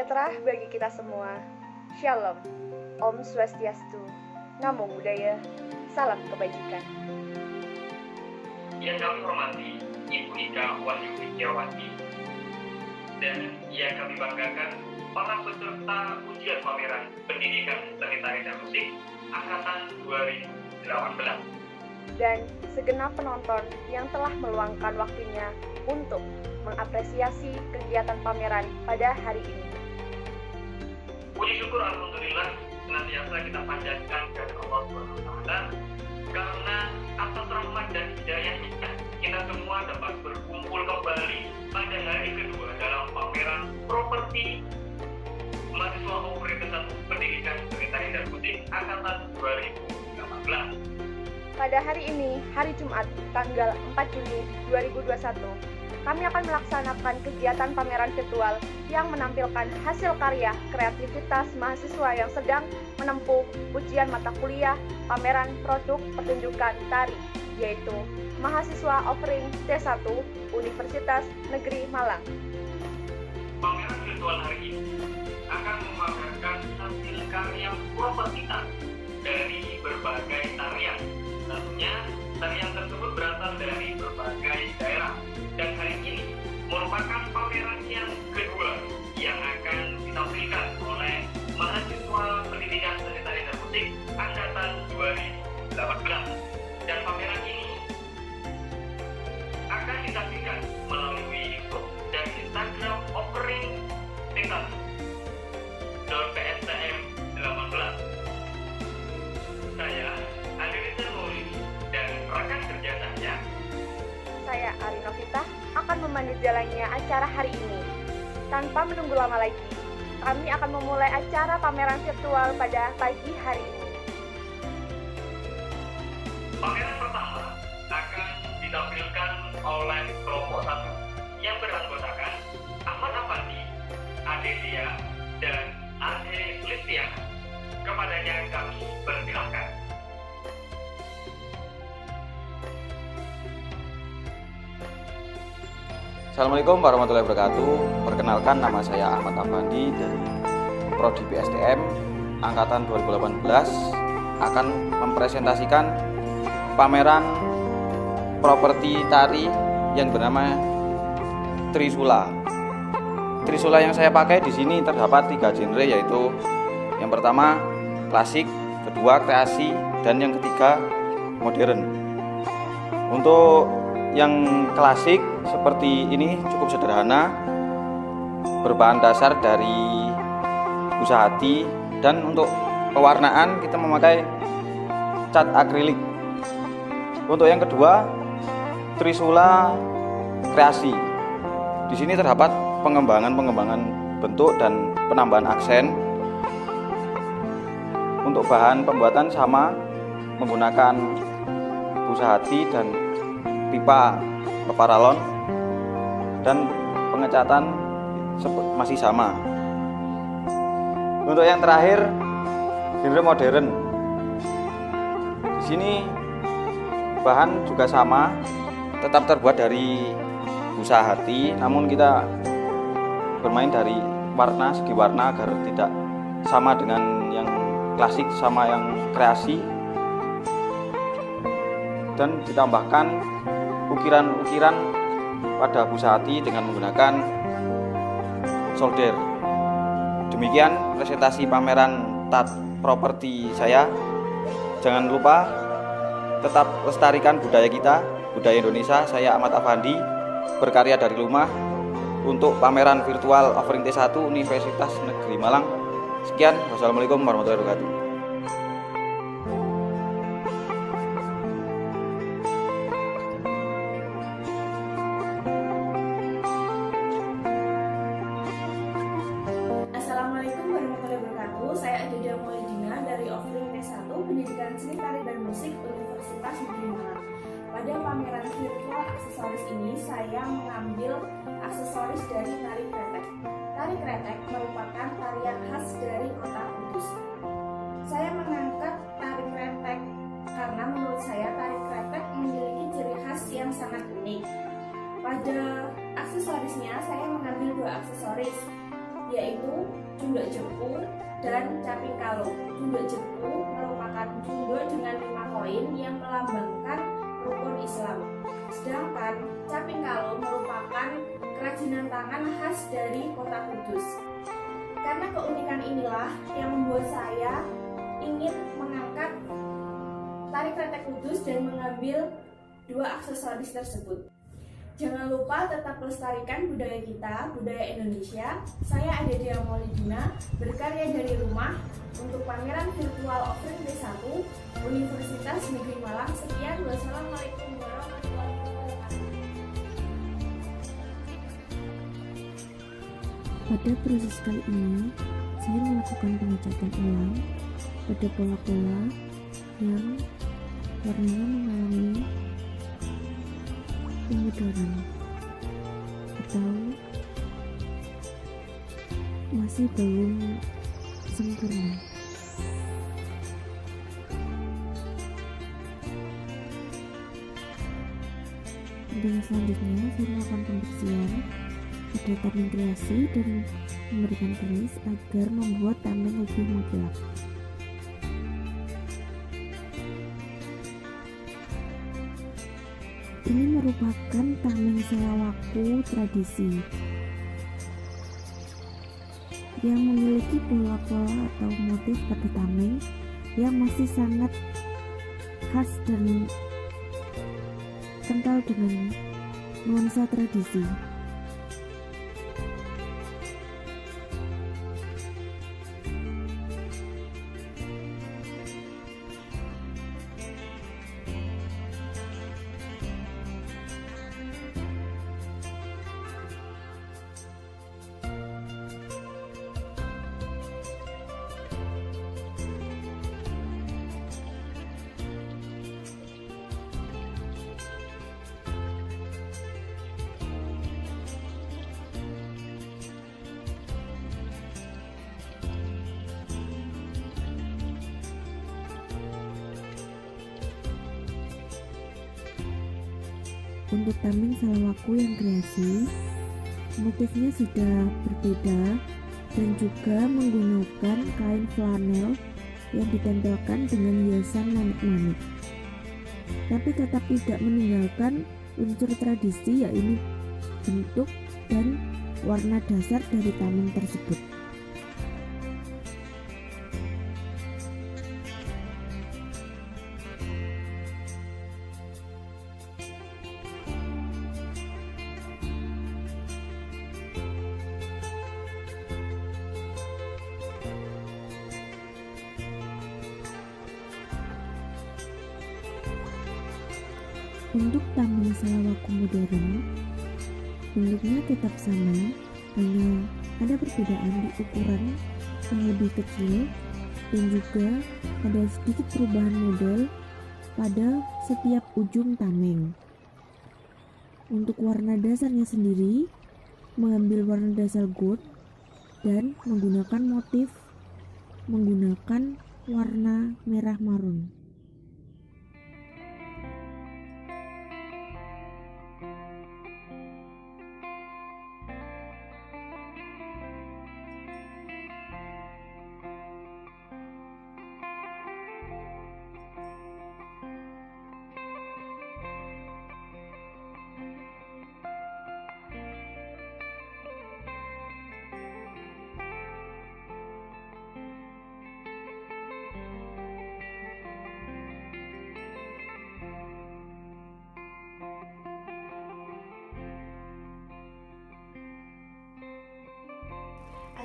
sejahtera bagi kita semua. Shalom, Om Swastiastu, Namo Buddhaya, salam kebajikan. Yang kami hormati Ibu Ika Wahyu Widiawati, dan yang kami banggakan para peserta ujian pameran pendidikan seni tari dan musik angkatan 2018. Dan segenap penonton yang telah meluangkan waktunya untuk mengapresiasi kegiatan pameran pada hari ini. Puji syukur alhamdulillah senantiasa kita panjatkan kepada Allah SWT, karena atas rahmat dan hidayahnya kita semua dapat berkumpul kembali pada hari kedua dalam pameran properti mahasiswa Operasi Pendidikan Seni Tari dan Musik angkatan 2018. Pada hari ini, hari Jumat, tanggal 4 Juni 2021, kami akan melaksanakan kegiatan pameran virtual yang menampilkan hasil karya kreativitas mahasiswa yang sedang menempuh ujian mata kuliah pameran produk pertunjukan tari, yaitu mahasiswa offering T1 Universitas Negeri Malang. Pameran virtual hari ini akan memamerkan hasil karya properti tari dari berbagai tarian. Tentunya tarian tersebut berasal dari berbagai daerah, dan hari ini merupakan pameran yang kedua yang akan ditampilkan oleh mahasiswa pendidikan seni tari dan musik angkatan 2018. Dan pameran ini akan ditampilkan melalui YouTube dan Instagram offering T1.pstm 18. Saya Andresa Maulidi dan rekan kerja Saya Ari Novita akan memandu jalannya acara hari ini. Tanpa menunggu lama lagi, kami akan memulai acara pameran virtual pada pagi hari ini. Pameran pertama akan ditampilkan oleh kelompok 1 yang beranggotakan Ahmad Afandi, Adelia, dan Ade Listiana. Kepadanya kami persilahkan. Assalamualaikum warahmatullahi wabarakatuh. Perkenalkan, nama saya Ahmad Afandi dari Prodi PSDM angkatan 2018 akan mempresentasikan pameran properti tari yang bernama Trisula. Trisula yang saya pakai di sini terdapat 3 genre, yaitu yang pertama klasik, kedua kreasi, dan yang ketiga modern. Untuk yang klasik seperti ini cukup sederhana, berbahan dasar dari busa hati, dan untuk pewarnaan kita memakai cat akrilik. Untuk yang kedua, Trisula kreasi. Di sini terdapat pengembangan bentuk dan penambahan aksen. Untuk bahan pembuatan sama, menggunakan busa hati dan pipa paralon, dan pengecatan masih sama. Untuk yang terakhir, genre modern. Di sini bahan juga sama, tetap terbuat dari busa hati, namun kita bermain dari segi warna agar tidak sama dengan yang klasik sama yang kreasi, dan ditambahkan ukiran-ukiran pada busa hati dengan menggunakan solder. Demikian presentasi pameran tat properti saya. Jangan lupa tetap lestarikan budaya kita, budaya Indonesia. Saya Ahmad Afandi, berkarya dari rumah untuk pameran virtual offering T1 Universitas Negeri Malang. Sekian, wassalamualaikum warahmatullahi wabarakatuh. Assalamualaikum warahmatullahi wabarakatuh. Saya Adelia Maulidina dari offering T1 Pendidikan Seni Tari dan Musik Universitas Negeri Malang. Pada pameran virtual aksesoris ini, saya mengambil aksesoris dari tari kretek. Tari kretek merupakan tarian khas dari kota Kudus. Saya mengangkat tari kretek karena menurut saya tari kretek memiliki ciri khas yang sangat unik. Pada aksesorisnya, saya mengambil 2 aksesoris, yaitu Junduk Jepu, dan Caping Kalo. Junduk Jepu merupakan junduk dengan 5 koin yang melambangkan rukun Islam. Sedangkan Caping Kalo merupakan kerajinan tangan khas dari kota Kudus. Karena keunikan inilah yang membuat saya ingin mengangkat tari kretek Kudus dan mengambil 2 aksesoris tersebut. Jangan lupa tetap lestarikan budaya kita, budaya Indonesia. Saya Adelia Maulidina, berkarya dari rumah untuk pameran virtual offering D1 Universitas Negeri Malang. Sekian, wassalamualaikum warahmatullahi wabarakatuh. Pada proses kali ini, saya melakukan pengecatan ulang pada pola-pola yang warnanya mengalami pemudaran atau masih belum sempurna. Dengan selanjutnya saya melakukan pembersihan pada tameng kreasi dan memberikan keris agar membuat tameng lebih mengkilap. Ini merupakan tameng Salawaku tradisi yang memiliki pola-pola atau motif pada tameng yang masih sangat khas dan kental dengan nuansa tradisi. Untuk tameng Salawaku yang kreasi, motifnya sudah berbeda dan juga menggunakan kain flanel yang ditempelkan dengan hiasan manik-manik, tapi tetap tidak meninggalkan unsur tradisi, yaitu bentuk dan warna dasar dari tameng tersebut. Untuk tameng Salawaku modern, bentuknya tetap sama, hanya ada perbedaan di ukuran yang lebih kecil dan juga ada sedikit perubahan model pada setiap ujung tameng. Untuk warna dasarnya sendiri, mengambil warna dasar gold dan menggunakan motif menggunakan warna merah marun.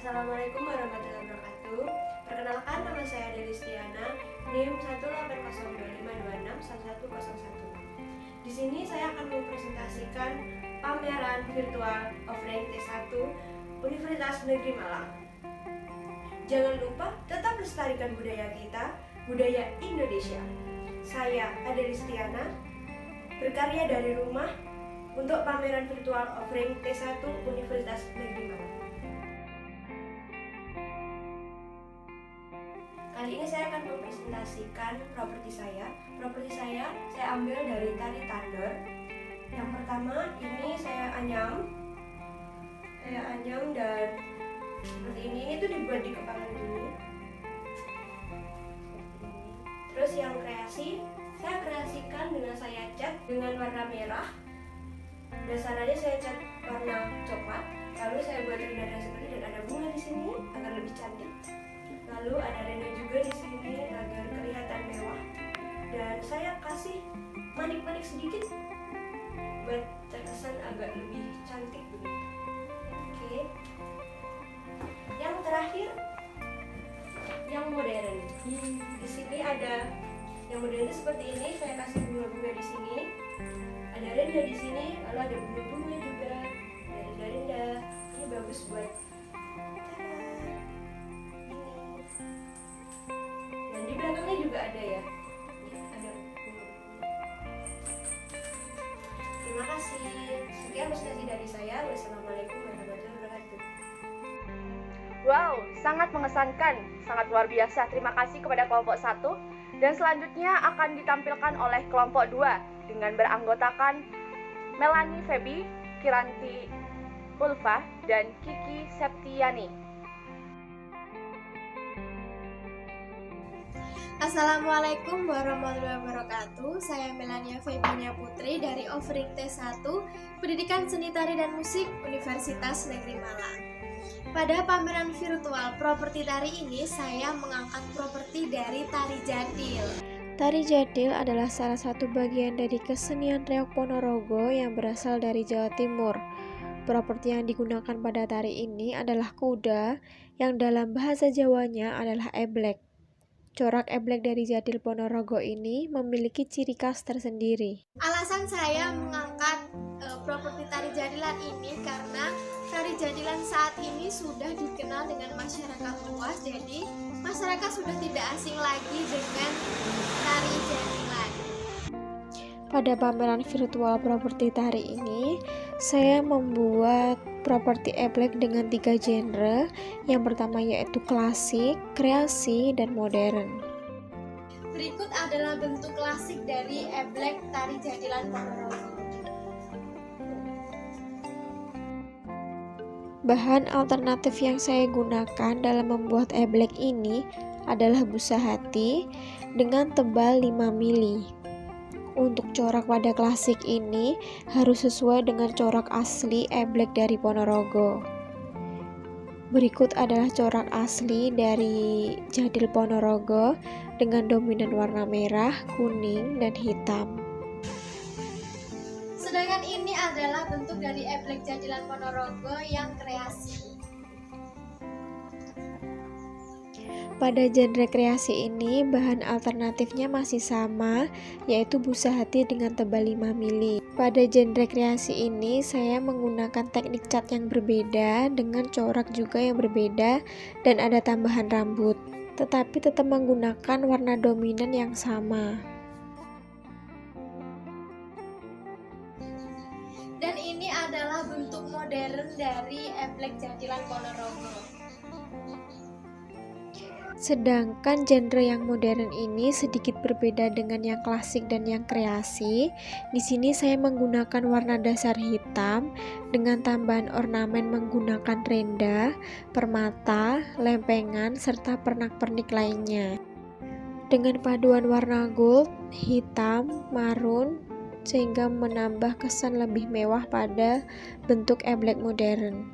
Assalamualaikum warahmatullahi wabarakatuh. Perkenalkan, nama saya Delistiana, NIM 18025261101. Di sini saya akan mempresentasikan pameran virtual offering T1 Universitas Negeri Malang. Jangan lupa tetap lestarikan budaya kita, budaya Indonesia. Saya Delistiana, berkarya dari rumah untuk pameran virtual offering T1 Universitas Negeri Malang. Kali ini saya akan mempresentasikan properti saya. Properti saya ambil dari tari Thunder. Yang pertama ini saya anyam dan seperti ini tuh dibuat di kepala dulu. Terus yang kreasi, saya kreasikan dengan saya cat dengan warna merah. Dasarnya saya cat warna coklat. Lalu saya buat renda seperti dan ada bunga di sini agar lebih cantik. Lalu ada renda juga di sini agar kelihatan mewah. Dan saya kasih manik-manik sedikit buat terkesan agak lebih cantik begitu. Oke. Yang terakhir, yang modern. Di sini ada yang modern seperti ini. Saya kasih bunga-bunga di sini. Ada renda di sini, lalu ada bunga-bunga juga. Ada renda. Ini bagus buat dan di belakangnya juga ada ya. Ada bunga. Terima kasih. Sekian presentasi dari saya. Wassalamualaikum warahmatullahi wabarakatuh. Wow, sangat mengesankan, sangat luar biasa. Terima kasih kepada kelompok 1. Dan selanjutnya akan ditampilkan oleh kelompok 2 dengan beranggotakan Melanie Febi, Kiranti Ulfa, dan Kiki Septiani. Assalamualaikum warahmatullahi wabarakatuh. Saya Melania Febinia Putri dari Offering T1 Pendidikan Seni Tari dan Musik Universitas Negeri Malang. Pada pameran virtual properti tari ini, saya mengangkat properti dari tari jadil. Tari jadil adalah salah satu bagian dari kesenian Reog Ponorogo yang berasal dari Jawa Timur. Properti yang digunakan pada tari ini adalah kuda, yang dalam bahasa Jawanya adalah eblek. Corak eblek dari jadil Ponorogo ini memiliki ciri khas tersendiri. Alasan saya mengangkat properti tari jadilan ini karena tari jadilan saat ini sudah dikenal dengan masyarakat luas, jadi masyarakat sudah tidak asing lagi dengan tari jadilan. Pada pameran virtual properti tari ini, saya membuat properti eblek dengan 3 genre. Yang pertama yaitu klasik, kreasi, dan modern. Berikut adalah bentuk klasik dari eblek tari jadilan Ponorogo. Bahan alternatif yang saya gunakan dalam membuat eblek ini adalah busa hati dengan tebal 5 mili. Untuk corak pada klasik ini harus sesuai dengan corak asli eblek dari Ponorogo. Berikut adalah corak asli dari jadil Ponorogo dengan dominan warna merah, kuning, dan hitam. Sedangkan ini adalah bentuk dari eblek jadilan Ponorogo yang kreasi. Pada genre kreasi ini, bahan alternatifnya masih sama, yaitu busa hati dengan tebal 5 mili. Pada genre kreasi ini, saya menggunakan teknik cat yang berbeda, dengan corak juga yang berbeda, dan ada tambahan rambut, tetapi tetap menggunakan warna dominan yang sama. Dan ini adalah bentuk modern dari eblek jadilan Ponorogo. Sedangkan genre yang modern ini sedikit berbeda dengan yang klasik dan yang kreasi. Di sini saya menggunakan warna dasar hitam dengan tambahan ornamen menggunakan renda, permata, lempengan, serta pernak-pernik lainnya. Dengan paduan warna gold, hitam, marun, sehingga menambah kesan lebih mewah pada bentuk eblek modern.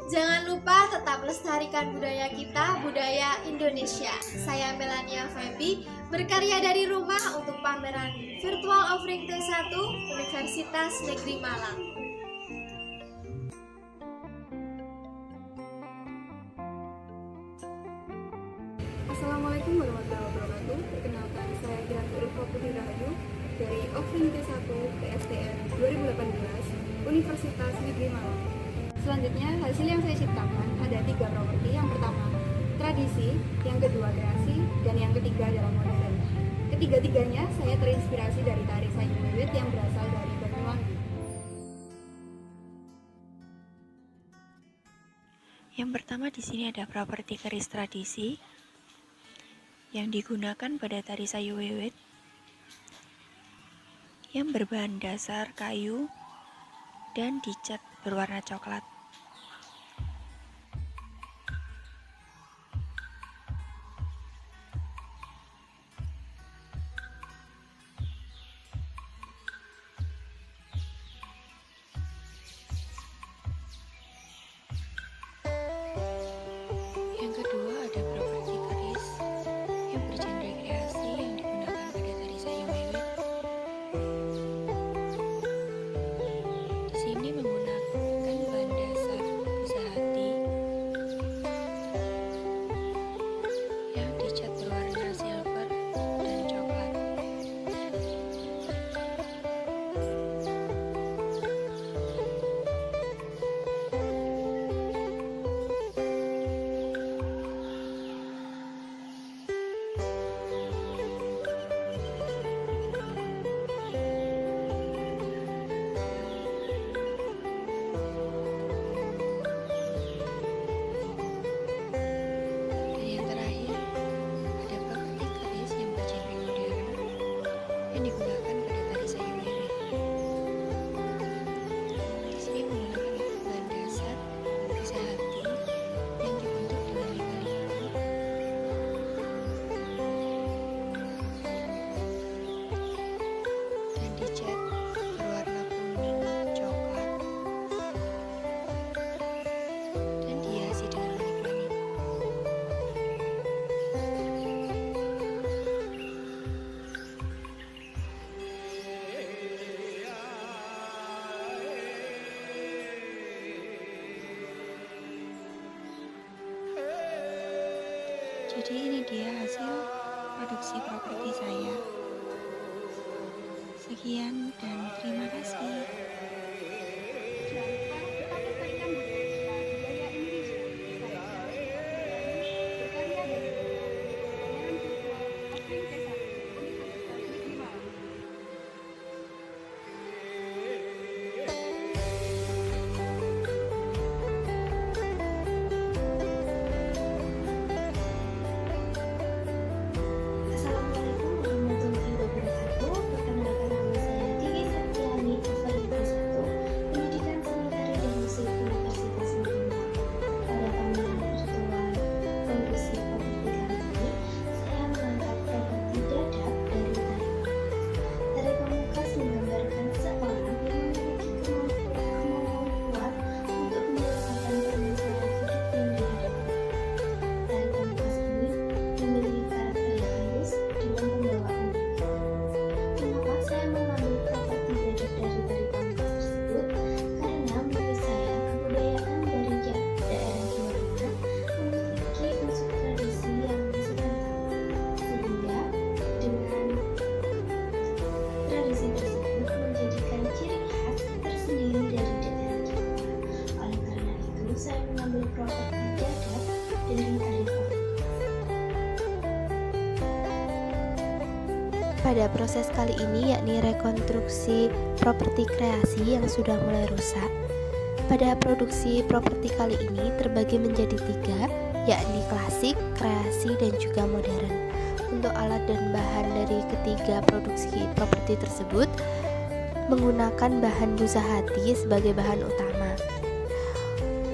Jangan lupa tetap lestarikan budaya kita, budaya Indonesia. Saya Melania Febi, berkarya dari rumah untuk pameran virtual Offering T1 Universitas Negeri Malang. Assalamualaikum warahmatullahi wabarakatuh. Perkenalkan, saya Kiranti Ulfa Putri Rahayu dari Offering T1 PSTN 2018 Universitas Negeri Malang. Selanjutnya, hasil yang saya ciptakan ada 3 properti. Yang pertama, tradisi, yang kedua kreasi, dan yang ketiga adalah modern. Ketiga-tiganya saya terinspirasi dari tari Sayung Wiwit yang berasal dari Banyuwangi. Yang pertama di sini ada properti keris tradisi yang digunakan pada tari sayu wewet yang berbahan dasar kayu dan dicat berwarna coklat. Yang kedua ada properti keris yang bergenre kreasi yang digunakan pada tari sayu wewet. Di sini menggunakan bahan dasar busa hati yang dicat berwarna silver dan coklat. Dan yang terakhir ada properti keris yang bergenre modern yang digunakan pada tari sayu wewet. Di sini menggunakan bahan dasar busa hati yang dibentuk dengan liku-liku dan dicat berwarna kuning, coklat, dan dihiasi dengan langit-langit. Jadi ini dia hasil produksi properti saya. Sekian dan terima kasih. Assalamualaikum warahmatullahi wabarakatuh. Perkenalkan nama saya Diki Septiani, Offering T1, Pendidikan Seni Tari dan Musik Universitas Negeri Malang. Pada pameran virtual Kongres Properti kali ini, saya mengangkat properti dadap dari tari pamungkas. Tari pamungkas menggambarkan seorang yang memiliki kemampuan kuat untuk menyelesaikan permasalahan hidup yang dihadapi. Tari pamungkas ini memiliki karakter yang halus dengan pembawaan yang Mengapa saya mengambil properti dadap dari tari pamungkas tersebut? Karena menurut saya kebudayaan dari daerah Jawa Tengah memiliki unsur tradisi yang masih kental, sehingga dengan tradisi tersebut menjadikan ciri khas tersendiri dari daerah Jawa. Oleh karena itu, saya mengambil properti dadap dari tari pamungkas. Pada proses kali ini yakni rekonstruksi properti kreasi yang sudah mulai rusak. Pada produksi properti kali ini terbagi menjadi 3, yakni klasik, kreasi, dan juga modern. Untuk alat dan bahan dari ketiga produksi properti tersebut menggunakan bahan busa hati sebagai bahan utama.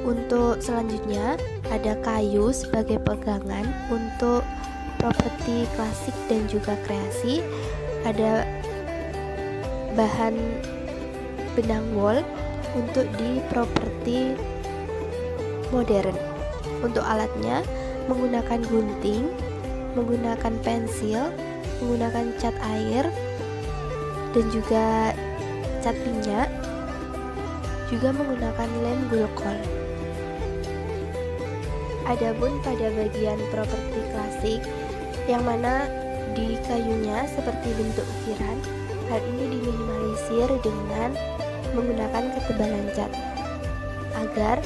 Untuk selanjutnya ada kayu sebagai pegangan. Untuk properti klasik dan juga kreasi ada bahan benang wol untuk di properti modern. Untuk alatnya menggunakan gunting, menggunakan pensil, menggunakan cat air dan juga cat minyak, juga menggunakan lem gulkol. Adapun pada bagian properti klasik yang mana di kayunya seperti bentuk ukiran, hal ini diminimalisir dengan menggunakan ketebalan cat agar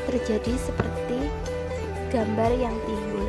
terjadi seperti gambar yang timbul.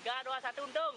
3, 2, 1, untung.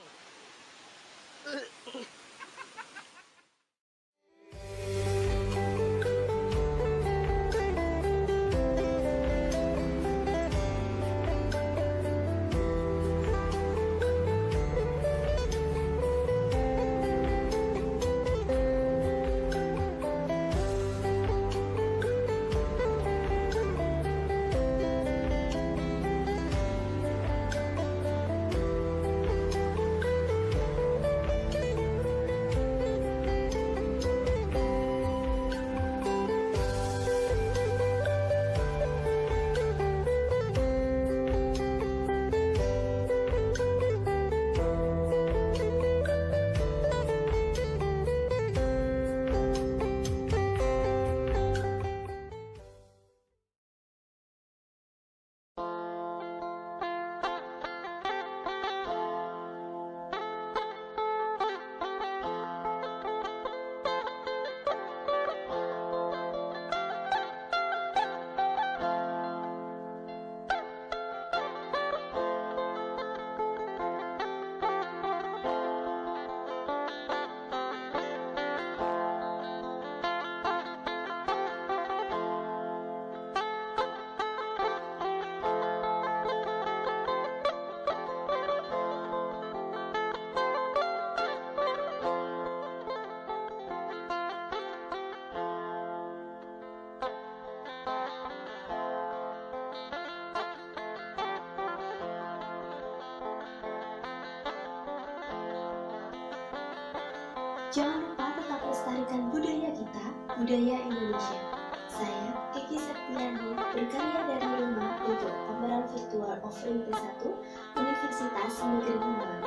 Jangan lupa tetap lestarikan budaya kita, budaya Indonesia. Saya, Kiki Septiani, berkarya dari rumah untuk pameran virtual Offering T1 Universitas Negeri Malang.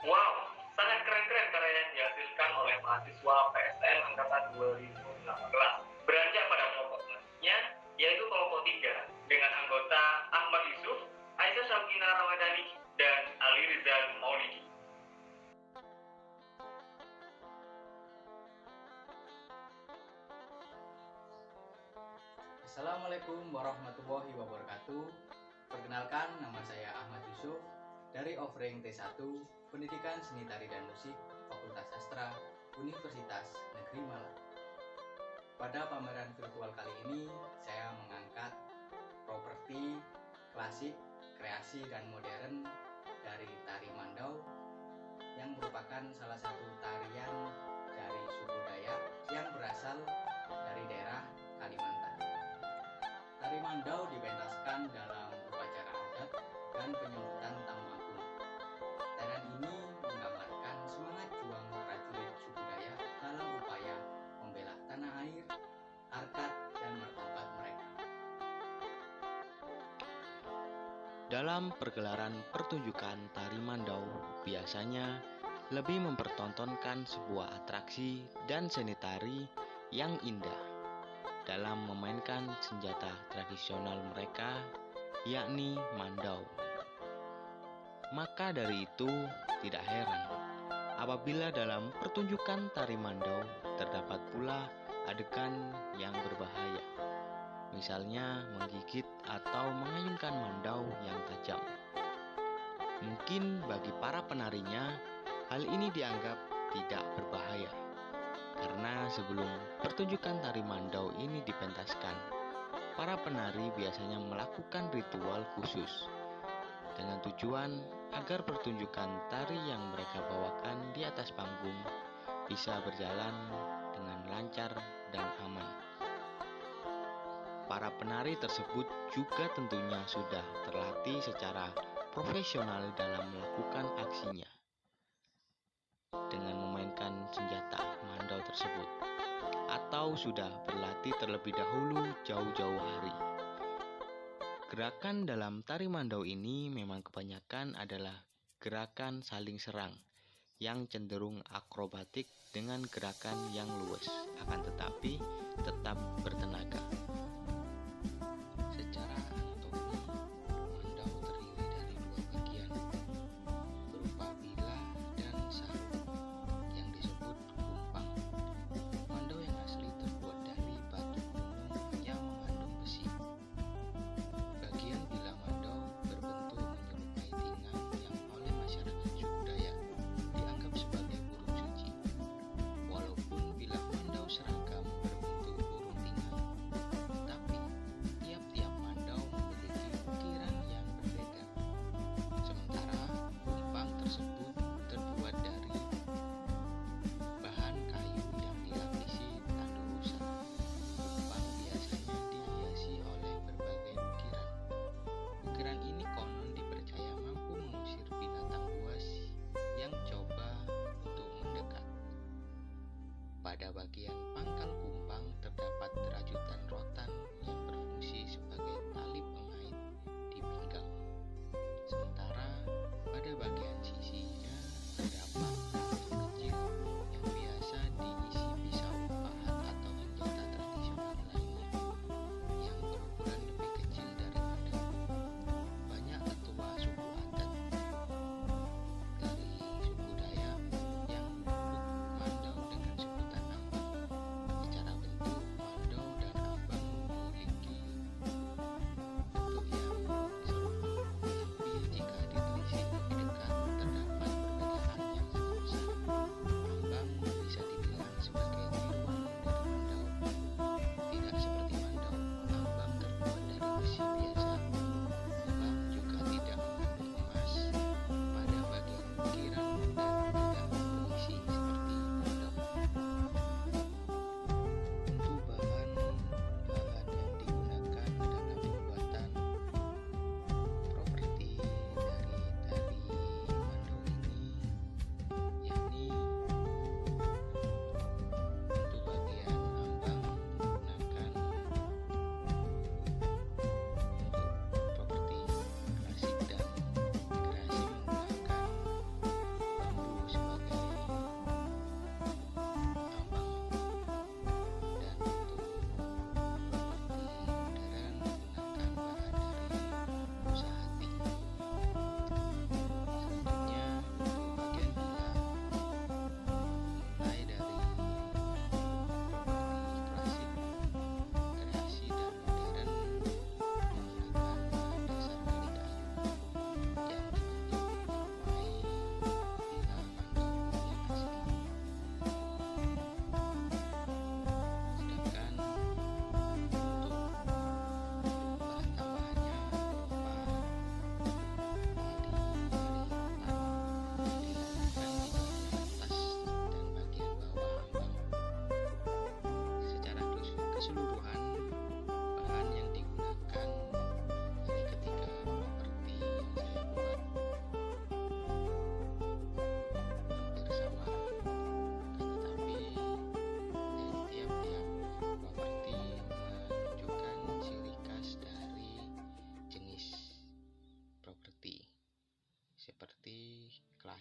Wow, sangat keren-keren karya yang dihasilkan oleh mahasiswa PSTN Angkatan 2018. Beranjak pada kelompok selanjutnya, yaitu kelompok 3, dengan anggota Ahmad Yusuf, Aisyah Syamkina Ramadhani, dan Ali Rizal Maulidi. Assalamualaikum warahmatullahi wabarakatuh. Perkenalkan, nama saya Ahmad Yusuf dari Offering T1 Pendidikan Seni Tari dan Musik Fakultas Sastra Universitas Negeri Malang. Pada pameran virtual kali ini, saya mengangkat properti klasik, kreasi, dan modern dari tari mandau yang merupakan salah satu tarian dari suku Dayak yang berasal dari daerah Kalimantan. Tari mandau dipentaskan dalam upacara adat dan penyambutan tamu agung. Tarian ini menggambarkan semangat juang prajurit suku Dayak dalam upaya membela tanah air, harkat, dan martabat mereka. Dalam pergelaran pertunjukan tari mandau, biasanya lebih mempertontonkan sebuah atraksi dan seni tari yang indah dalam memainkan senjata tradisional mereka, yakni mandau. Maka dari itu, tidak heran apabila dalam pertunjukan tari mandau terdapat pula adegan yang berbahaya. Misalnya menggigit atau mengayunkan mandau yang tajam. Mungkin bagi para penarinya, hal ini dianggap tidak berbahaya. Karena sebelum pertunjukan tari mandau ini dipentaskan, para penari biasanya melakukan ritual khusus dengan tujuan agar pertunjukan tari yang mereka bawakan di atas panggung bisa berjalan dengan lancar dan aman. Para penari tersebut juga tentunya sudah terlatih secara profesional dalam melakukan aksinya dengan memainkan senjata mandau tersebut, atau sudah berlatih terlebih dahulu jauh-jauh hari. Gerakan dalam tari mandau ini memang kebanyakan adalah gerakan saling serang yang cenderung akrobatik dengan gerakan yang luwes, akan tetapi tetap bertenaga. Secara anatomi, mandau terdiri dari dua bagian, berupa bilah dan sarung yang disebut kumpang. Mandau yang asli terbuat dari batu gunung yang mengandung besi.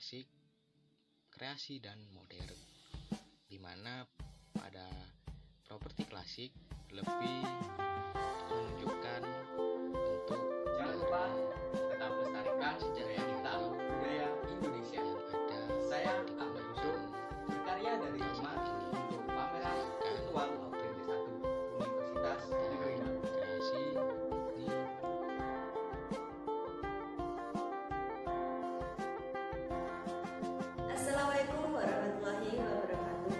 klasik, kreasi, dan modern, di mana pada properti klasik lebih menunjukkan bentuk. Jangan lupa tetap lestarikan sejarah kita, budaya Indonesia. Ada Saya Ahmad Yusuf, berkarya dari rumah untuk pameran virtual Offering T1 Universitas Negeri Malang. kreasi ini Assalamualaikum warahmatullahi wabarakatuh.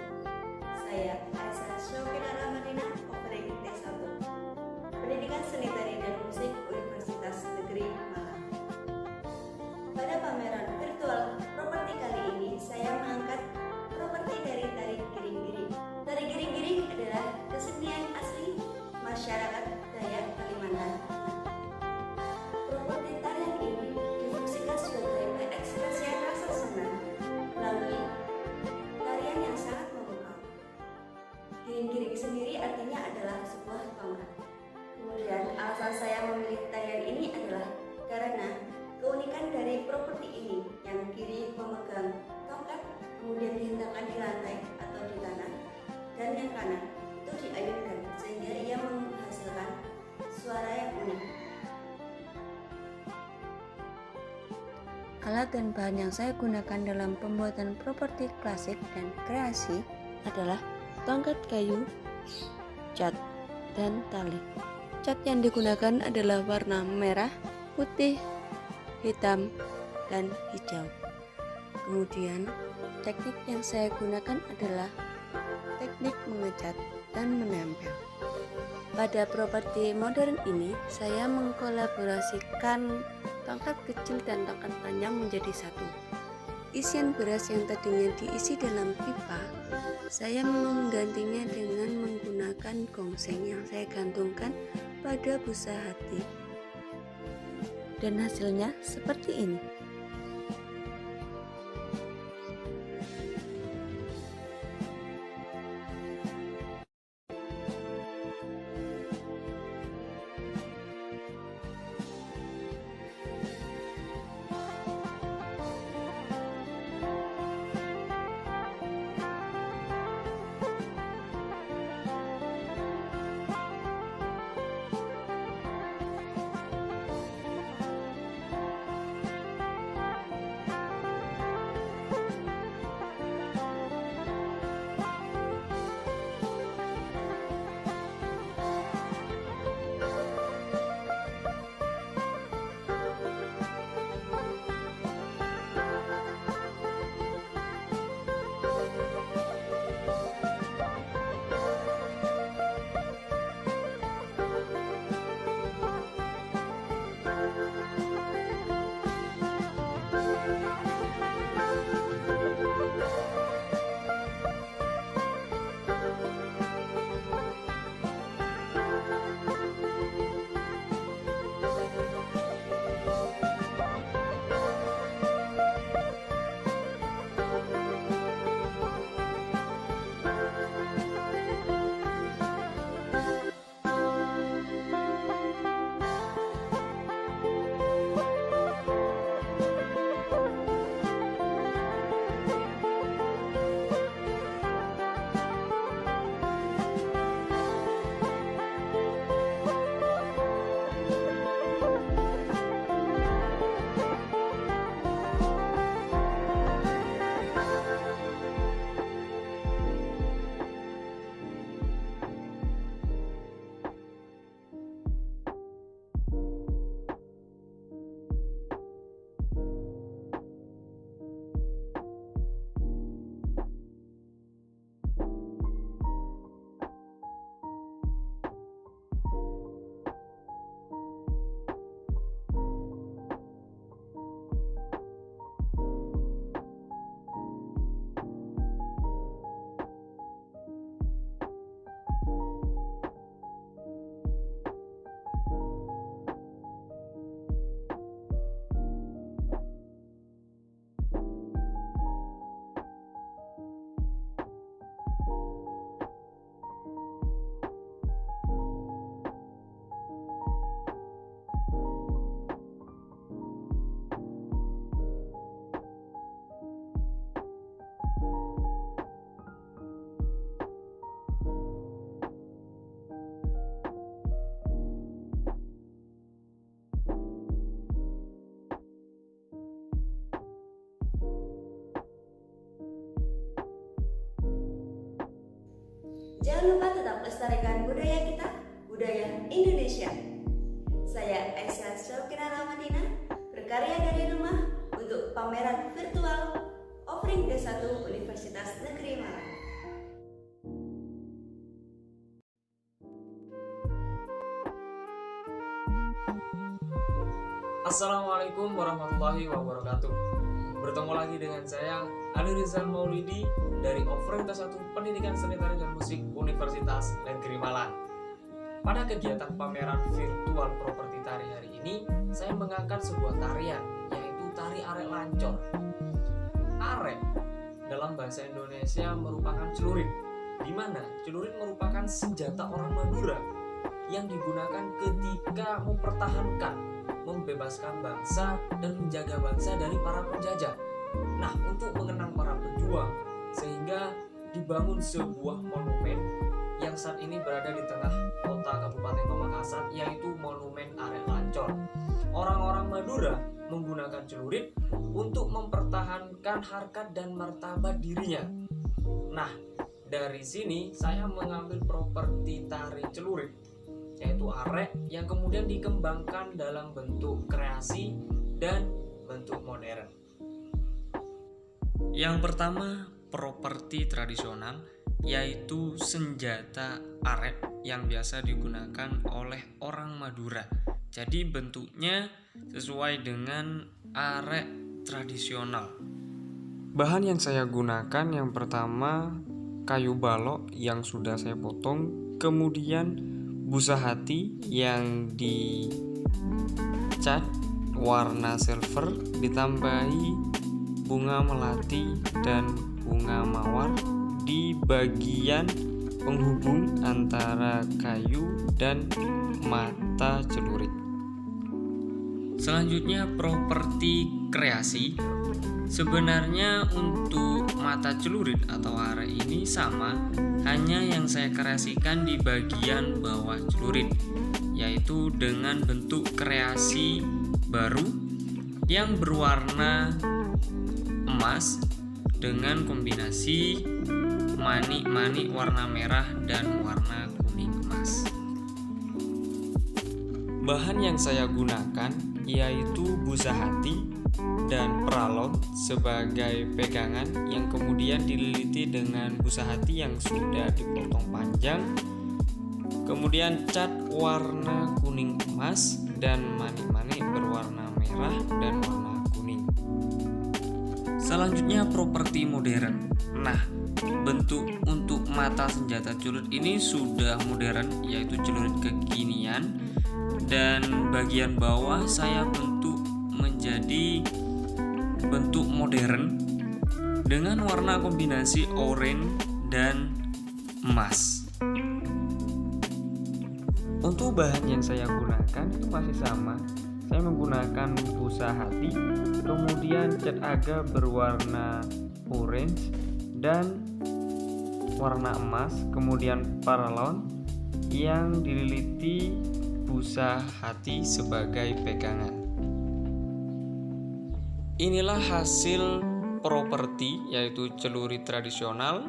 Saya Aisyah Syokina Rahmadina, Offering T1, Pendidikan Seni Tari dan Musik Universitas Negeri Malang. Pada pameran virtual properti kali ini, saya mengangkat properti dari tari giring-giring. Tari giring-giring adalah kesenian asli masyarakat Dayak Kalimantan. Properti tarian ini difungsikan sebagai pengekspresian rasa senang melalui tarian yang sangat memukau. Giring-giring sendiri artinya adalah sebuah tongkat. Kemudian alasan saya memilih tarian ini adalah karena keunikan dari properti ini yang kiri memegang tongkat, kemudian dihentakkan di lantai atau di tanah, dan yang kanan itu diayunkan sehingga ia menghasilkan suara yang unik. Alat dan bahan yang saya gunakan dalam pembuatan properti klasik dan kreasi adalah tongkat kayu, cat, dan tali. Cat yang digunakan adalah warna merah, putih, hitam, dan hijau. Kemudian, teknik yang saya gunakan adalah teknik mengecat dan menempel. Pada properti modern ini, saya mengkolaborasikan tongkat kecil dan tongkat panjang menjadi satu. Isian beras yang tadinya diisi dalam pipa, saya menggantinya dengan menggunakan gongseng yang saya gantungkan pada busa hati. Dan hasilnya seperti ini. Jangan lupa tetap lestarikan budaya kita, budaya Indonesia. Saya Aisyah Syokina Ramadina, berkarya dari rumah untuk pameran virtual Offering T1 Universitas Negeri Malang. Assalamualaikum warahmatullahi wabarakatuh. Bertemu lagi dengan saya Alirizal Maulidi dari Offering T1 Pendidikan Seni Tari dan Musik Universitas Negeri Malang. Pada kegiatan pameran virtual properti tari hari ini, saya mengangkat sebuah tarian, yaitu tari arek lancor. Arek dalam bahasa Indonesia merupakan celurit, di mana celurit merupakan senjata orang Madura yang digunakan ketika mempertahankan, membebaskan bangsa dan menjaga bangsa dari para penjajah. Nah, untuk mengenang para pejuang, sehingga dibangun sebuah monumen yang saat ini berada di tengah kota Kabupaten Pamekasan, yaitu Monumen Arek Lancor. Orang-orang Madura menggunakan celurit untuk mempertahankan harkat dan martabat dirinya. Nah, dari sini saya mengambil properti tari celurit, yaitu arek, yang kemudian dikembangkan dalam bentuk kreasi dan bentuk modern. Yang pertama, properti tradisional, yaitu senjata arek yang biasa digunakan oleh orang Madura. Jadi bentuknya sesuai dengan arek tradisional. Bahan yang saya gunakan yang pertama kayu balok yang sudah saya potong, kemudian busa hati yang dicat warna silver, ditambahi bunga melati dan bunga mawar di bagian penghubung antara kayu dan mata celurit. Selanjutnya, properti kreasi. Sebenarnya untuk mata celurit atau arek ini sama, hanya yang saya kreasikan di bagian bawah celurit, yaitu dengan bentuk kreasi baru yang berwarna emas dengan kombinasi manik-manik warna merah dan warna kuning emas. Bahan yang saya gunakan yaitu busa hati dan peralon sebagai pegangan yang kemudian dililiti dengan busa hati yang sudah dipotong panjang, kemudian cat warna kuning emas dan manik-manik berwarna merah dan warna kuning. Selanjutnya, properti modern. Nah, bentuk untuk mata senjata celurit ini sudah modern, yaitu celurit kekinian, dan bagian bawah saya bentuk menjadi bentuk modern dengan warna kombinasi oranye dan emas. Untuk bahan yang saya gunakan itu masih sama. Saya menggunakan busa hati, kemudian cat aga berwarna orange dan warna emas, kemudian paralon yang dililiti busa hati sebagai pegangan. Inilah hasil properti, yaitu celurit tradisional,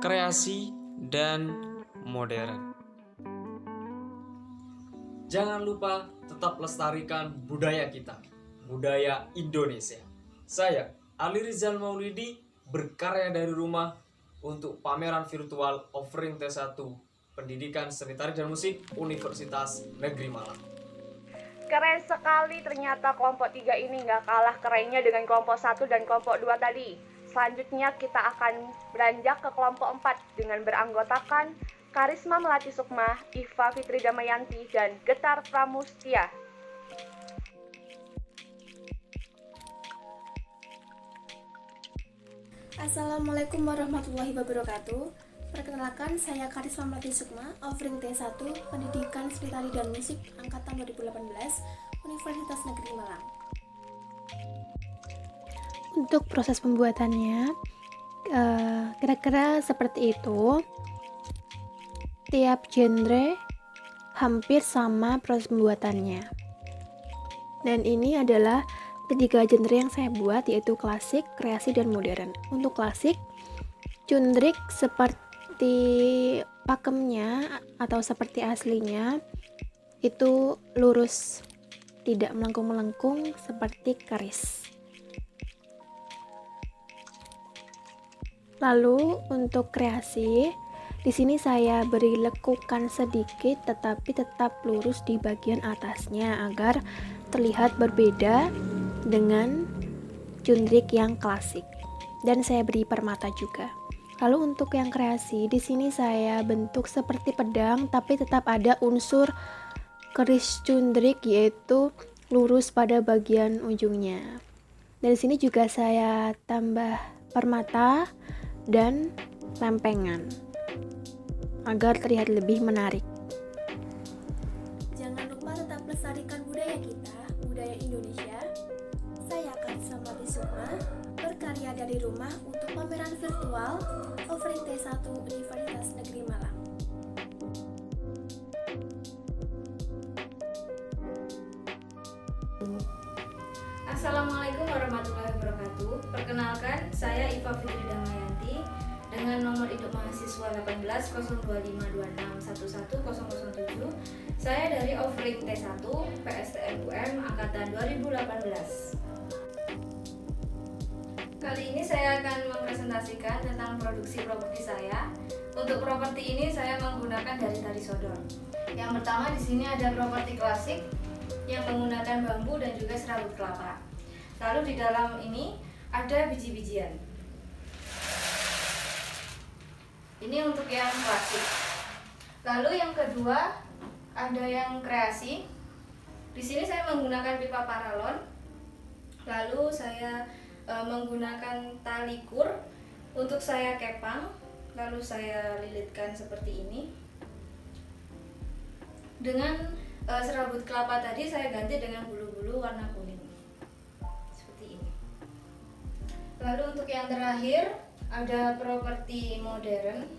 kreasi, dan modern. Jangan lupa tetap lestarikan budaya kita, budaya Indonesia. Saya, Alirizal Maulidi, berkarya dari rumah untuk pameran virtual Offering T1 Pendidikan Seni Tari dan Musik Universitas Negeri Malang. Keren sekali, ternyata kelompok 3 ini nggak kalah kerennya dengan kelompok 1 dan kelompok 2 tadi. Selanjutnya kita akan beranjak ke kelompok 4 dengan beranggotakan Karisma Melati Sukma, Iva Fitri Damayanti, dan Getar Pramustia. Assalamualaikum warahmatullahi wabarakatuh. Perkenalkan, saya Karisma Melati Sukma, Offering T1 Pendidikan Seni Tari dan Musik Angkatan 2018 Universitas Negeri Malang. Untuk proses pembuatannya kira-kira seperti itu. Tiap genre hampir sama proses pembuatannya. Dan ini adalah ketiga genre yang saya buat, yaitu klasik, kreasi, dan modern. Untuk klasik, cundrik seperti seperti pakemnya atau seperti aslinya itu lurus, tidak melengkung-melengkung seperti keris. Lalu untuk kreasi, di sini saya beri lekukan sedikit tetapi tetap lurus di bagian atasnya agar terlihat berbeda dengan cundrik yang klasik. Dan saya beri permata juga. Lalu untuk yang kreasi, di sini saya bentuk seperti pedang tapi tetap ada unsur keris cundrik yaitu lurus pada bagian ujungnya. Dan di sini juga saya tambah permata dan lempengan agar terlihat lebih menarik. Jangan lupa tetap lestarikan budaya kita, budaya Indonesia. Saya Karisma Sukma, berkarya dari rumah untuk pameran virtual Offering T1 Universitas Negeri Malang. Assalamualaikum warahmatullahi wabarakatuh. Perkenalkan, saya Iva Fitri Damayanti dengan nomor induk mahasiswa 180252611007. Saya dari Offering T1 PSTN UM angkatan 2018. Kali ini saya akan mempresentasikan tentang produksi properti saya. Untuk properti ini saya menggunakan dari tari sodor. Yang pertama di sini ada properti klasik yang menggunakan bambu dan juga serabut kelapa. Lalu di dalam ini ada biji-bijian. Ini untuk yang klasik. Lalu yang kedua ada yang kreasi. Di sini saya menggunakan pipa paralon. Lalu saya menggunakan tali kur untuk saya kepang. Lalu saya lilitkan seperti ini. Dengan serabut kelapa tadi saya ganti dengan bulu-bulu warna kuning. Seperti ini. Lalu untuk yang terakhir ada properti modern.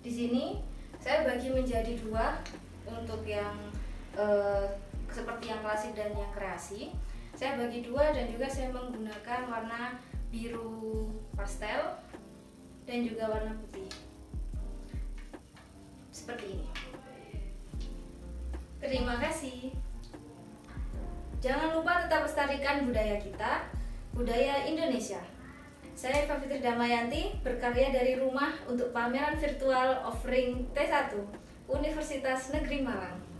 Di sini saya bagi menjadi dua untuk yang seperti yang klasik dan yang kreasi. Saya bagi dua dan juga saya menggunakan warna biru pastel dan juga warna putih. Seperti ini. Terima kasih. Jangan lupa tetap lestarikan budaya kita, budaya Indonesia. Saya Eva Fitri Damayanti, berkarya dari rumah untuk pameran virtual Offering T1 Universitas Negeri Malang.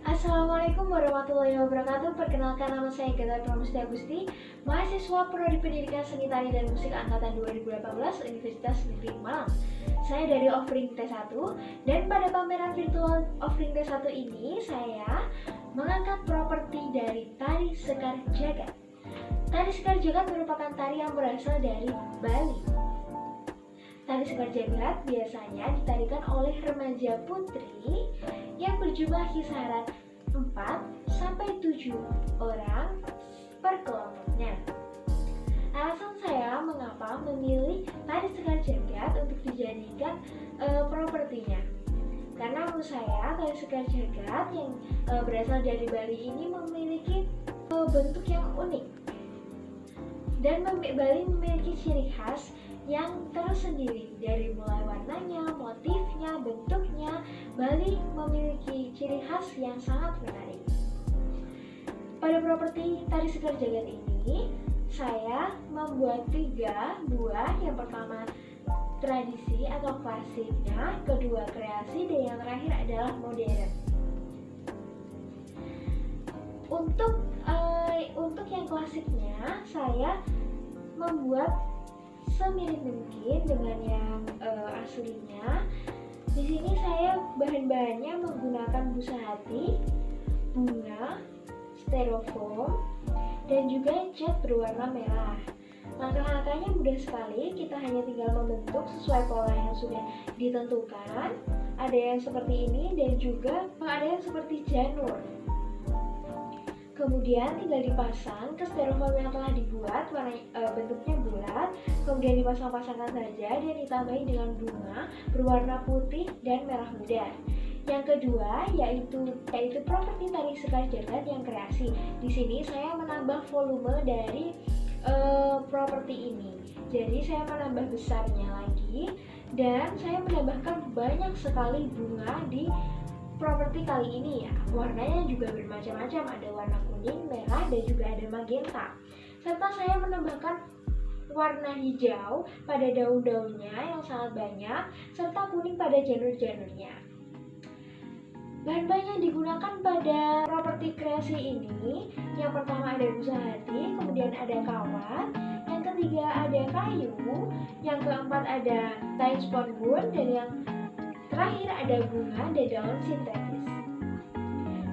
Assalamualaikum warahmatullahi wabarakatuh. Perkenalkan, nama saya Gata Pramusti Agusti, mahasiswa Prodi Pendidikan Seni Tari dan Musik angkatan 2018 Universitas Negeri Malang. Saya dari Offering T1 dan pada pameran virtual Offering T1 ini saya mengangkat properti dari tari sekar jagat. Tari sekar jagat merupakan tari yang berasal dari Bali. Tari sekar jagat biasanya ditarikan oleh remaja putri yang berjumlah kisaran 4-7 orang per kelompoknya. Alasan saya mengapa memilih tari sekar jagat untuk dijadikan propertinya, karena menurut saya tari sekar jagat yang berasal dari Bali ini memiliki bentuk yang unik dan Bali memiliki ciri khas yang tersendiri, dari mulai warnanya, motifnya, bentuknya. Bali memiliki ciri khas yang sangat menarik. Pada properti tari sekar jagat ini saya membuat 3 buah. Yang pertama tradisi atau klasiknya, kedua kreasi, dan yang terakhir adalah modern. Untuk yang klasiknya saya membuat semirip mungkin dengan yang aslinya. Di sini saya bahan-bahannya menggunakan busa hati, bunga, styrofoam, dan juga cat berwarna merah. Langkah-langkahnya mudah sekali, kita hanya tinggal membentuk sesuai pola yang sudah ditentukan. Ada yang seperti ini dan juga ada yang seperti janur. Kemudian tinggal dipasang ke styrofoam yang telah dibuat, bentuknya bulat. Kemudian dipasang-pasangkan saja dan ditambahi dengan bunga berwarna putih dan merah muda. Yang kedua yaitu properti tari sekar jagat yang kreasi. Di sini saya menambah volume dari properti ini. Jadi saya menambah besarnya lagi dan saya menambahkan banyak sekali bunga di properti kali ini ya. Warnanya juga bermacam-macam, ada warna kuning, merah, dan juga ada magenta. Serta saya menambahkan warna hijau pada daun-daunnya yang sangat banyak, serta kuning pada janur-janurnya. Bahan-bahan yang digunakan pada properti kreasi ini, yang pertama ada busa hati, kemudian ada kawat, yang ketiga ada kayu, yang keempat ada kain sponbun, dan yang terakhir ada bunga dan daun sintetis.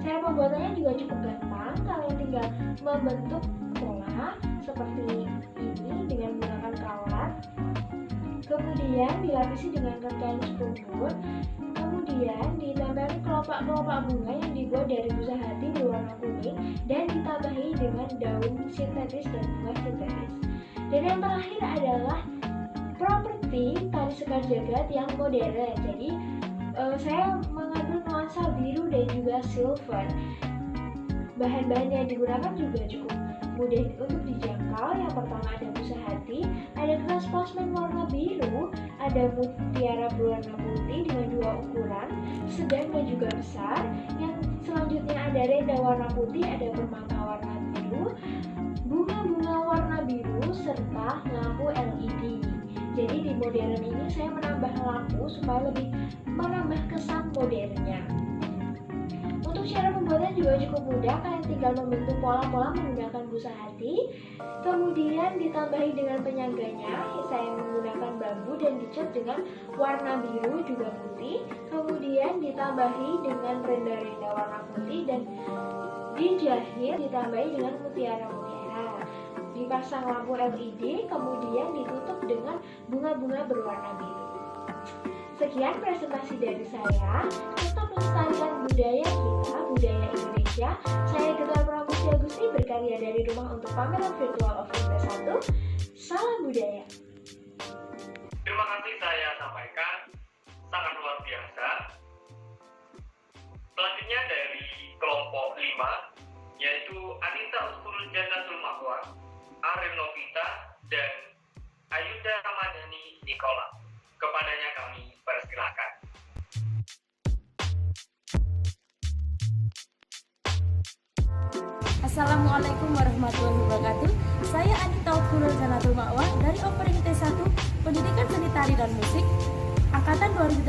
Cara pembuatannya juga cukup gampang, kalian tinggal membentuk pola seperti ini dengan menggunakan kawat, kemudian dilapisi dengan kain sponbun, kemudian ditambahkan kelopak-kelopak bunga yang dibuat dari busa hati berwarna kuning dan ditambahi dengan daun sintetis dan bunga sintetis. Dan yang terakhir adalah properti tali sekar jagad yang modern. Jadi saya mengambil nuansa biru dan juga silver. Bahan-bahan yang digunakan juga cukup mudah untuk dijangkau. Yang pertama ada busa hati, ada kertas plasmen warna biru, ada mutiara berwarna putih dengan 2 ukuran, sedang dan juga besar. Yang selanjutnya ada renda warna putih, ada permata warna biru, bunga-bunga warna biru, serta lampu LED. Jadi di modern ini saya menambah lampu supaya lebih menambah kesan modernnya. Untuk cara pembuatan juga cukup mudah, kalian tinggal membentuk pola-pola menggunakan busa hati, kemudian ditambahi dengan penyangganya. Saya menggunakan bambu dan dicat dengan warna biru juga putih, kemudian ditambahi dengan renda-renda warna putih dan dijahit ditambahi dengan mutiara-mutiara. Dipasang lampu LED, kemudian ditutup dengan bunga-bunga berwarna biru. Sekian presentasi dari saya. Tetap melestarikan budaya kita, budaya Indonesia. Saya Getar Pramusti Agusti, berkarya dari Rumah untuk Pameran Virtual Offering T1. Salam budaya. Terima kasih saya sampaikan, sangat luar biasa. Selanjutnya dari kelompok 5, yaitu Anita Usfurul Jannatul Ma'wa, Arif Novita, dan Ayuda Ramadhani Nikola. Kepadanya kami persilakan. Assalamualaikum warahmatullahi wabarakatuh. Saya Anita Usfurul Jannatul Ma'wa dari Offering T1 Pendidikan Seni Tari dan Musik Angkatan 2018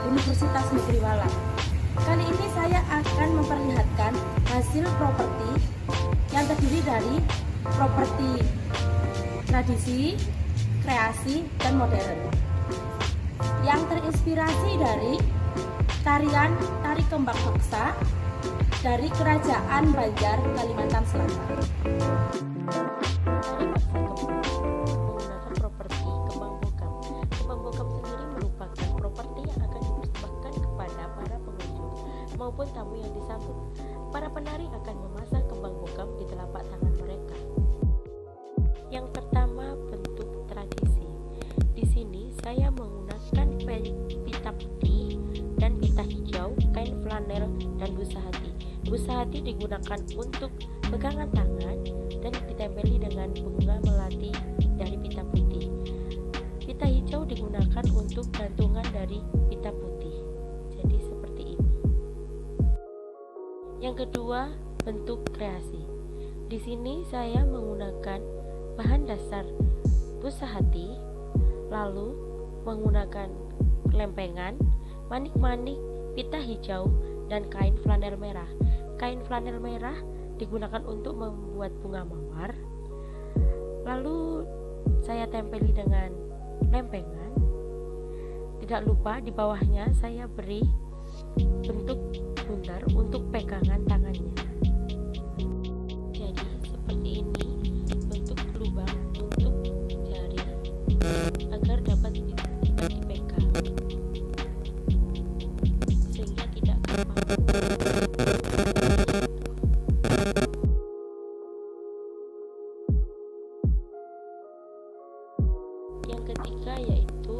Universitas Negeri Malang. Kali ini saya akan memperlihatkan hasil properti yang terdiri dari properti tradisi, kreasi, dan modern yang terinspirasi dari tarian tari kembang paksa dari Kerajaan Banjar, Kalimantan Selatan. Menggunakan properti kembang bokam. Kembang bokam sendiri merupakan properti yang akan dipersembahkan kepada para pengunjung maupun tamu yang disambut. Para penari akan memasang kembang bokam di telapak tangan mereka. Yang pertama, bentuk tradisi. Di sini saya menggunakan pita putih dan pita hijau, kain flanel, dan busa hati. Busa hati digunakan untuk pegangan tangan dan ditempeli dengan bunga melati dari pita putih. Pita hijau digunakan untuk gantungan dari pita putih. Jadi seperti ini. Yang kedua, bentuk kreasi. Di sini saya menggunakan bahan dasar busa hati, lalu menggunakan lempengan, manik-manik, pita hijau, dan kain flanel merah. Kain flanel merah digunakan untuk membuat bunga mawar. Lalu saya tempeli dengan lempengan. Tidak lupa di bawahnya saya beri bentuk bundar untuk pegangan tangannya. Jadi seperti ini bentuk lubang untuk jari agar dapat dipegang sehingga tidak gampang. Yang ketiga yaitu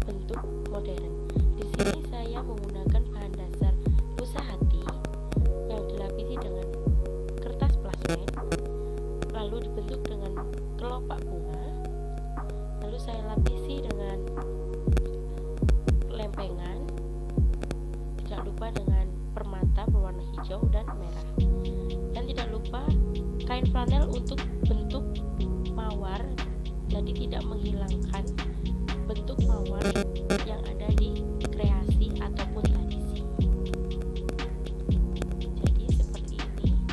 bentuk modern. Di sini saya menggunakan bahan dasar busa hati yang dilapisi dengan kertas plasmen, lalu dibentuk dengan hijau dan merah. Dan tidak lupa kain flanel untuk bentuk mawar, jadi tidak menghilangkan bentuk mawar yang ada di kreasi ataupun tradisi. Jadi seperti ini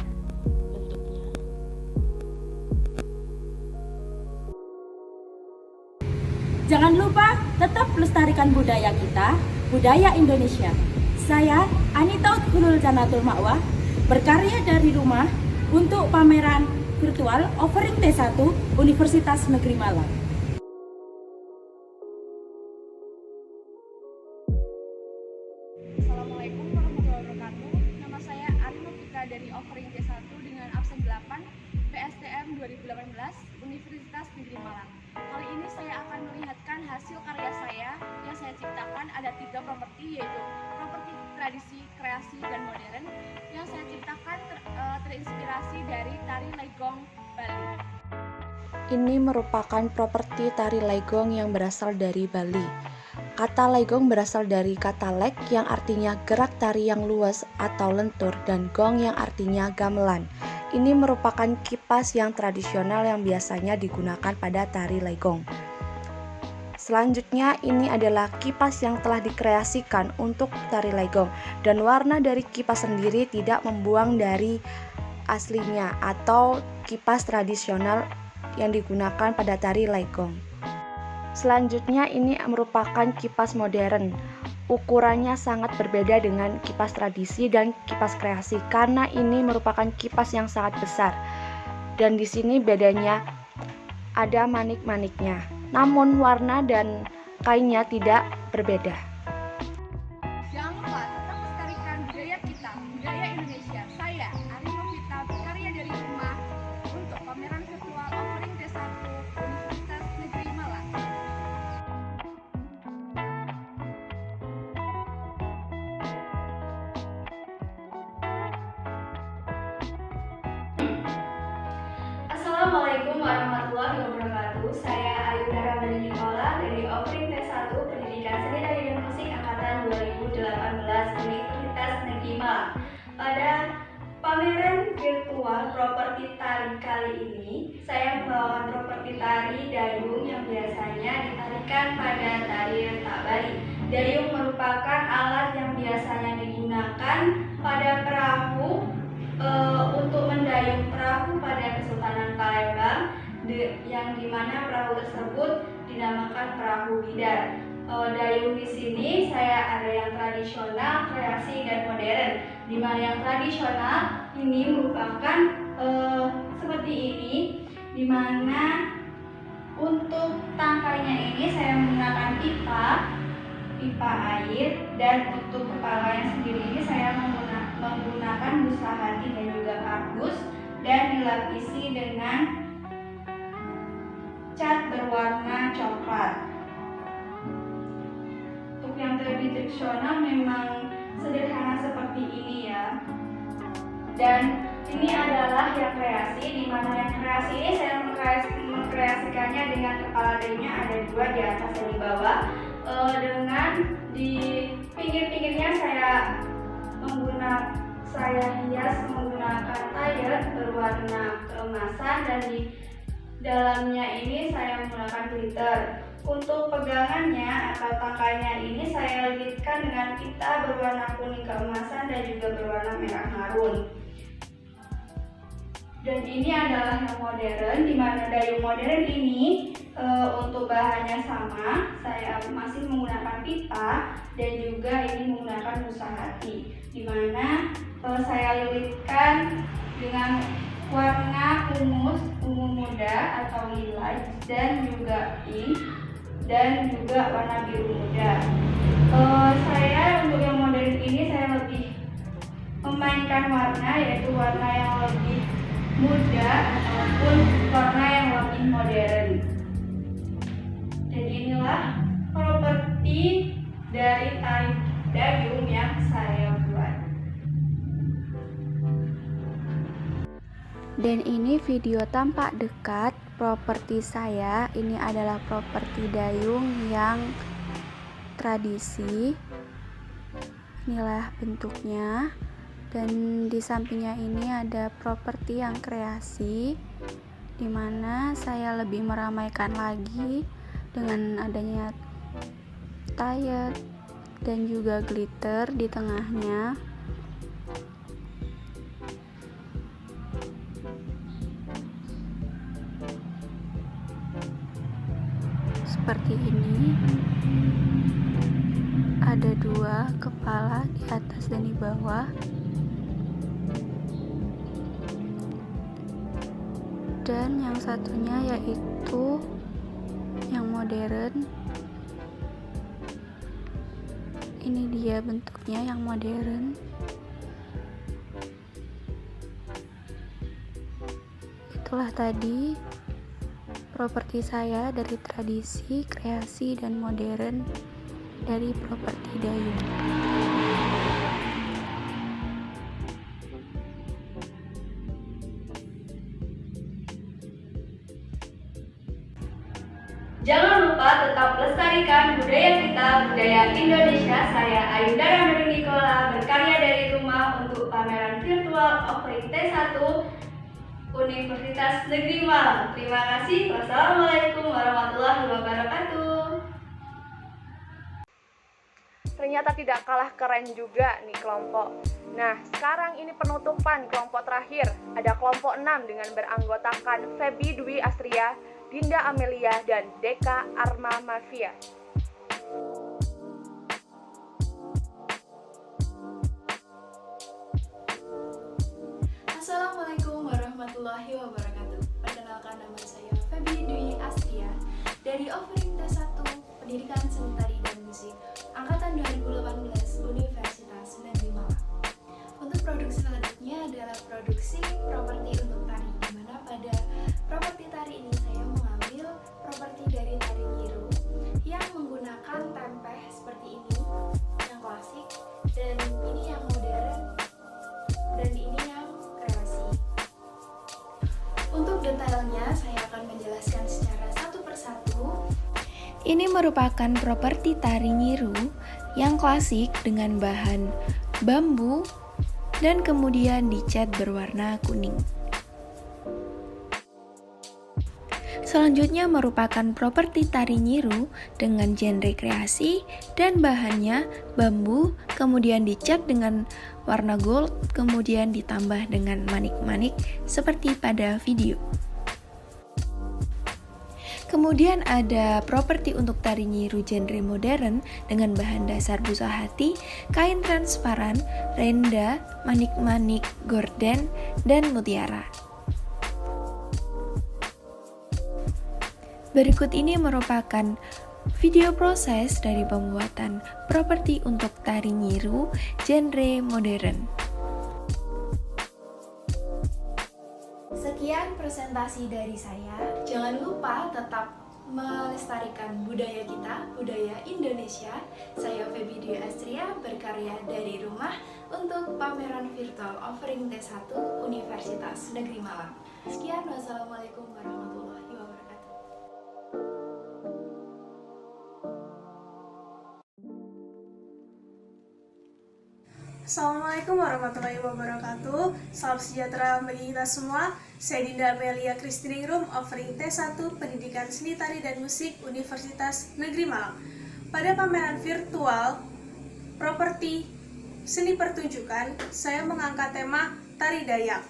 bentuknya. Jangan lupa tetap lestarikan budaya kita, budaya Indonesia. Saya Anita Utkulul Janatul Ma'wah, berkarya dari rumah untuk pameran virtual Offering T1 Universitas Negeri Malang. Assalamualaikum warahmatullahi wabarakatuh. Nama saya Arina Fitra dari Offering T1 dengan absen 8 PSTM 2018 Universitas Negeri Malang. Kali ini saya akan melihatkan hasil karya saya yang saya ciptakan. Ada 3 properti, yaitu properti tradisi, kreasi, dan modern yang saya ciptakan terinspirasi dari tari Legong Bali. Ini merupakan properti tari Legong yang berasal dari Bali. Kata Legong berasal dari kata leg yang artinya gerak tari yang luas atau lentur, dan gong yang artinya gamelan. Ini merupakan kipas yang tradisional yang biasanya digunakan pada tari Legong. Selanjutnya ini adalah kipas yang telah dikreasikan untuk tari Legong, dan warna dari kipas sendiri tidak membuang dari aslinya atau kipas tradisional yang digunakan pada tari Legong. Selanjutnya ini merupakan kipas modern. Ukurannya sangat berbeda dengan kipas tradisi dan kipas kreasi karena ini merupakan kipas yang sangat besar. Dan di sini bedanya ada manik-maniknya. Namun warna dan kainnya tidak berbeda. Jangan lupa tetap lestarikan budaya kita, budaya Indonesia. Saya Arina Fitra, berkarya dari rumah untuk pameran virtual Offering T1 Universitas Negeri Malang. Assalamualaikum warahmatullahi wabarakatuh. Saya Ayu Daramani Nikola dari Offering T1 Pendidikan Seni Tari dan Musik Angkatan 2018 Universitas Negeri Malang. Pada pameran virtual properti tari kali ini, saya membawakan properti tari dayung yang biasanya ditarikan pada tari rentak Bali. Dayung merupakan alat yang biasanya digunakan pada perahu untuk mendayung perahu pada Kesultanan Palembang, yang dimana perahu tersebut dinamakan perahu bidar. Dayung di sini saya ada yang tradisional, kreasi, dan modern. Di mana yang tradisional ini merupakan seperti ini, di mana untuk tangkainya ini saya menggunakan pipa air, dan untuk kepalanya sendiri ini saya menggunakan busa hati dan juga kardus, dan dilapisi dengan cat berwarna coklat. Untuk yang tradisional memang sederhana seperti ini ya. Dan ini adalah yang kreasi, di mana yang kreasi ini saya mengkreasikannya dengan kepala dayungnya ada 2 di atas dan di bawah. Dengan di pinggir-pinggirnya saya hias menggunakan tayar berwarna keemasan, dan di dalamnya ini saya menggunakan glitter. Untuk pegangannya atau tangkainya ini saya lilitkan dengan pita berwarna kuning keemasan dan juga berwarna merah marun. Dan ini adalah yang modern, di mana dayung modern ini untuk bahannya sama, saya masih menggunakan pipa dan juga ini menggunakan busa hati, di mana saya lilitkan dengan warna ungu muda atau lilai, dan juga pink, dan juga warna biru muda. Saya untuk yang modern ini saya lebih memainkan warna, yaitu warna yang lebih muda ataupun warna yang lebih modern. Dan inilah properti dari tari dayung yang saya buat. Dan ini video tampak dekat properti saya. Ini adalah properti dayung yang tradisi. Inilah bentuknya. Dan di sampingnya ini ada properti yang kreasi, di mana saya lebih meramaikan lagi dengan adanya tie dan juga glitter di tengahnya. Seperti ini, ada dua kepala di atas dan di bawah, dan yang satunya yaitu yang modern. Ini dia bentuknya yang modern. Itulah tadi properti saya dari tradisi, kreasi, dan modern dari properti dayung. Jangan lupa tetap lestarikan budaya kita, budaya Indonesia. Saya Ayunda Ramadhani Nikola, berkarya dari rumah untuk pameran virtual offering T1 Universitas Negeri Malang. Terima kasih. Wassalamualaikum warahmatullahi wabarakatuh. Ternyata tidak kalah keren juga nih kelompok. Nah, sekarang ini penutupan kelompok terakhir. Ada kelompok 6 dengan beranggotakan Feby Dwi Astria, Dinda Amelia, dan Deka Arma Mafia. Assalamualaikum warahmatullahi wabarakatuh. Perkenalkan, nama saya Feby Dwi Astria dari offering T1 Pendidikan Seni Tari dan Musik Angkatan 2018 Universitas Negeri Malang. Untuk produksi selanjutnya adalah produksi properti untuk tari, di mana pada properti tari ini saya mengambil properti dari tari nyiru yang menggunakan tempeh seperti ini, yang klasik, dan ini yang modern, dan ini yang kreasi. Untuk detailnya saya akan menjelaskan secara satu persatu. Ini merupakan properti tari nyiru yang klasik dengan bahan bambu dan kemudian dicat berwarna kuning. Selanjutnya merupakan properti tari nyiru dengan genre kreasi dan bahannya bambu, kemudian dicat dengan warna gold, kemudian ditambah dengan manik-manik seperti pada video. Kemudian ada properti untuk tari nyiru genre modern dengan bahan dasar busa hati, kain transparan, renda, manik-manik, gorden, dan mutiara. Berikut ini merupakan video proses dari pembuatan properti untuk tari nyiru genre modern. Sekian presentasi dari saya. Jangan lupa tetap melestarikan budaya kita, budaya Indonesia. Saya Feby Dwi Astria, berkarya dari rumah untuk pameran virtual offering T1 Universitas Negeri Malang. Sekian, wassalamualaikum warahmatullahi wabarakatuh. Assalamualaikum warahmatullahi wabarakatuh. Salam sejahtera bagi kita semua. Saya Dinda Amelia Kristiningrum, offering T1 Pendidikan Seni Tari dan Musik Universitas Negeri Malang. Pada pameran virtual properti seni pertunjukan, saya mengangkat tema Tari Dayak.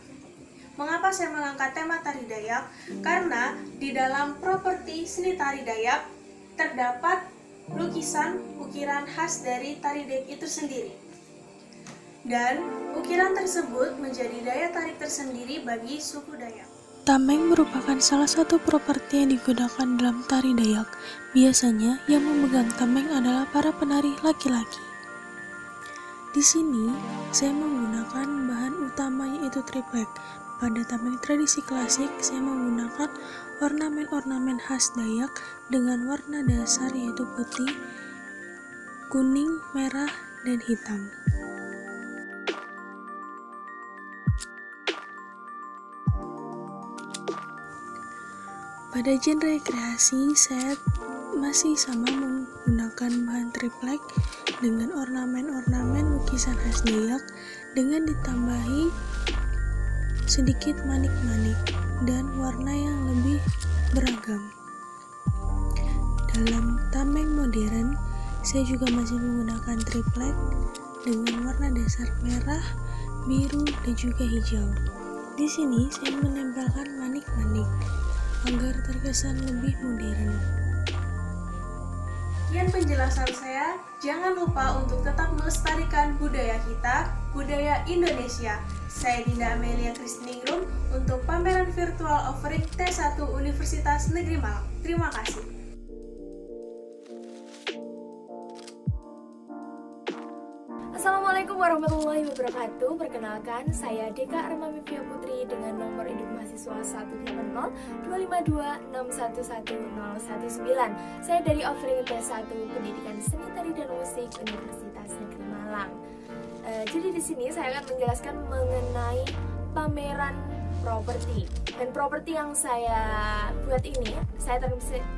Mengapa saya mengangkat tema Tari Dayak? Karena di dalam properti seni Tari Dayak terdapat lukisan ukiran khas dari Tari Dayak itu sendiri. Dan ukiran tersebut menjadi daya tarik tersendiri bagi suku Dayak. Tameng merupakan salah satu properti yang digunakan dalam tari Dayak. Biasanya yang memegang tameng adalah para penari laki-laki. Di sini saya menggunakan bahan utama yaitu triplek. Pada tameng tradisi klasik saya menggunakan ornamen-ornamen khas Dayak dengan warna dasar yaitu putih, kuning, merah, dan hitam. Pada genre kreasi, saya masih sama menggunakan bahan triplek dengan ornamen-ornamen lukisan khas Dayak dengan ditambahi sedikit manik-manik dan warna yang lebih beragam. Dalam tameng modern, saya juga masih menggunakan triplek dengan warna dasar merah, biru, dan juga hijau. Di sini saya menempelkan manik-manik agar terkesan lebih modern. Sekian penjelasan saya. Jangan lupa untuk tetap melestarikan budaya kita, budaya Indonesia. Saya Dinda Amelia Kristiningrum untuk pameran virtual offering T1 Universitas Negeri Malang. Terima kasih. Assalamualaikum warahmatullahi wabarakatuh. Perkenalkan, saya Deka Armamivia Putri dengan nomor induk mahasiswa 180-252-611-019. Saya dari offering T1 Pendidikan Seni Tari dan Musik Universitas Negeri Malang. Jadi di sini saya akan menjelaskan mengenai pameran properti. Dan properti yang saya buat ini, saya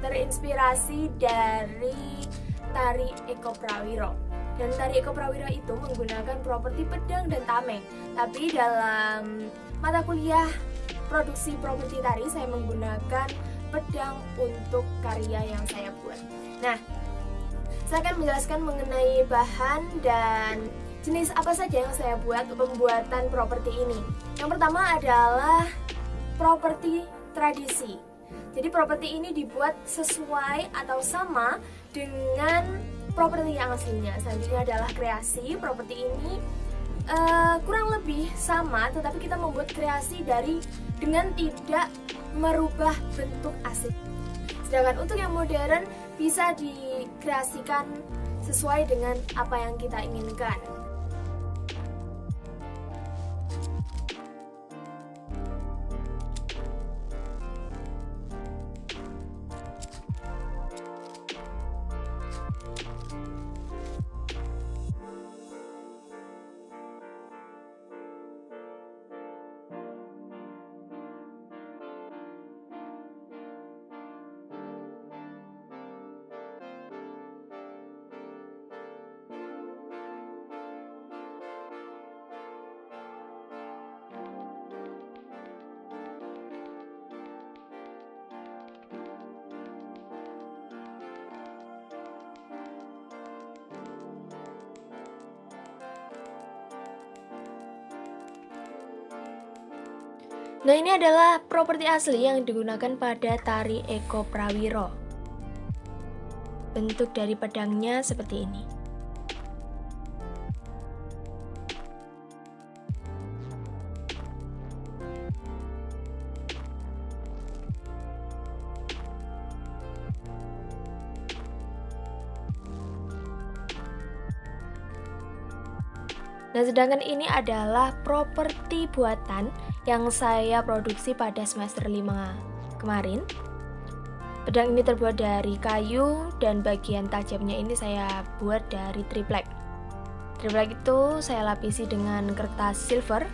terinspirasi dari tari Eko Prawiro. Dan tari Eko Prawiro itu menggunakan properti pedang dan tameng. Tapi dalam mata kuliah produksi properti tari, saya menggunakan pedang untuk karya yang saya buat. Nah, saya akan menjelaskan mengenai bahan dan jenis apa saja yang saya buat untuk pembuatan properti ini. Yang pertama adalah properti tradisi. Jadi properti ini dibuat sesuai atau sama dengan properti yang aslinya. Selanjutnya adalah kreasi. Properti ini kurang lebih sama, tetapi kita membuat kreasi dengan tidak merubah bentuk asli. Sedangkan untuk yang modern bisa dikreasikan sesuai dengan apa yang kita inginkan. Nah, ini adalah properti asli yang digunakan pada tari Eko Prawiro. Bentuk dari pedangnya seperti ini. Nah, sedangkan ini adalah properti buatan yang saya produksi pada semester 5 kemarin. Pedang ini terbuat dari kayu dan bagian tajamnya ini saya buat dari triplek. Triplek itu saya lapisi dengan kertas silver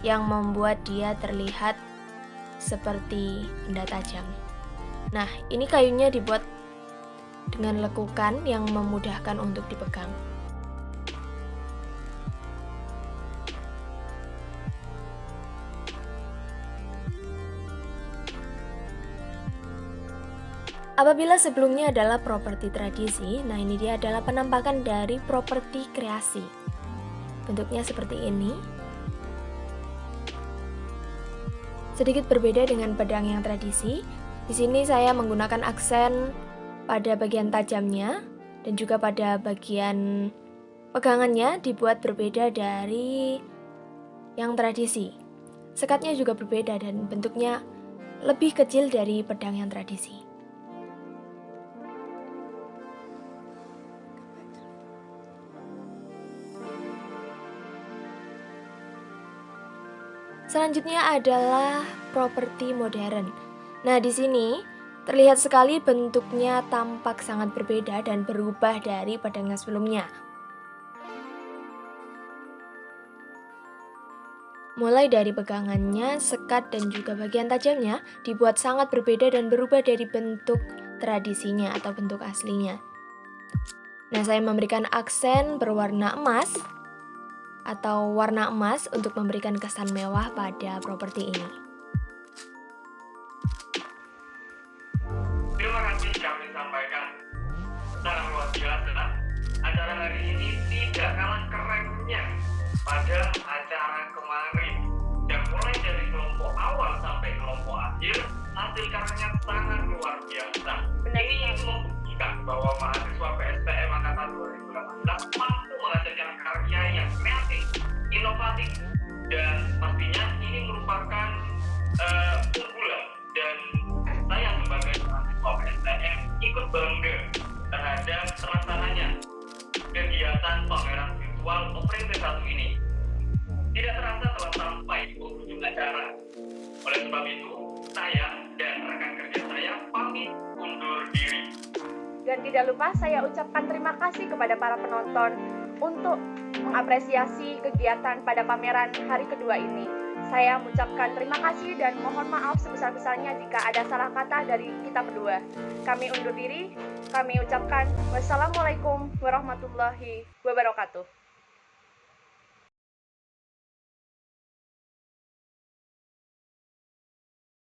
yang membuat dia terlihat seperti benda tajam. Nah, ini kayunya dibuat dengan lekukan yang memudahkan untuk dipegang. Apabila sebelumnya adalah properti tradisi, nah ini dia adalah penampakan dari properti kreasi. Bentuknya seperti ini. Sedikit berbeda dengan pedang yang tradisi. Di sini saya menggunakan aksen pada bagian tajamnya dan juga pada bagian pegangannya dibuat berbeda dari yang tradisi. Sekatnya juga berbeda dan bentuknya lebih kecil dari pedang yang tradisi. Selanjutnya adalah properti modern. Nah, di sini terlihat sekali bentuknya tampak sangat berbeda dan berubah dari pedang yang sebelumnya. Mulai dari pegangannya, sekat, dan juga bagian tajamnya dibuat sangat berbeda dan berubah dari bentuk tradisinya atau bentuk aslinya. Nah, saya memberikan aksen berwarna emas atau warna emas untuk memberikan kesan mewah pada properti ini. Terima kasih kami sampaikan. Sangat luar biasa. Acara hari ini tidak kalah kerennya pada acara kemarin. Dan mulai dari kelompok awal sampai kelompok akhir, hasil karyanya sangat luar biasa. Ini membuktikan bahwa mahasiswa PSTM angkatan 2018 mampu menghasilkan karya yang kreatif, inovatif, dan pastinya ini merupakan unggulan. Dan saya sebagai mahasiswa PSTM ikut bangga terhadap terlaksananya kegiatan pameran virtual Offering T1 ini. Tidak terasa telah sampai di penghujung acara. Oleh sebab itu, saya dan rekan kerja saya pamit undur diri. Dan tidak lupa saya ucapkan terima kasih kepada para penonton untuk mengapresiasi kegiatan pada pameran hari kedua ini. Saya mengucapkan terima kasih dan mohon maaf sebesar-besarnya jika ada salah kata dari kita berdua. Kami undur diri, kami ucapkan wassalamualaikum warahmatullahi wabarakatuh.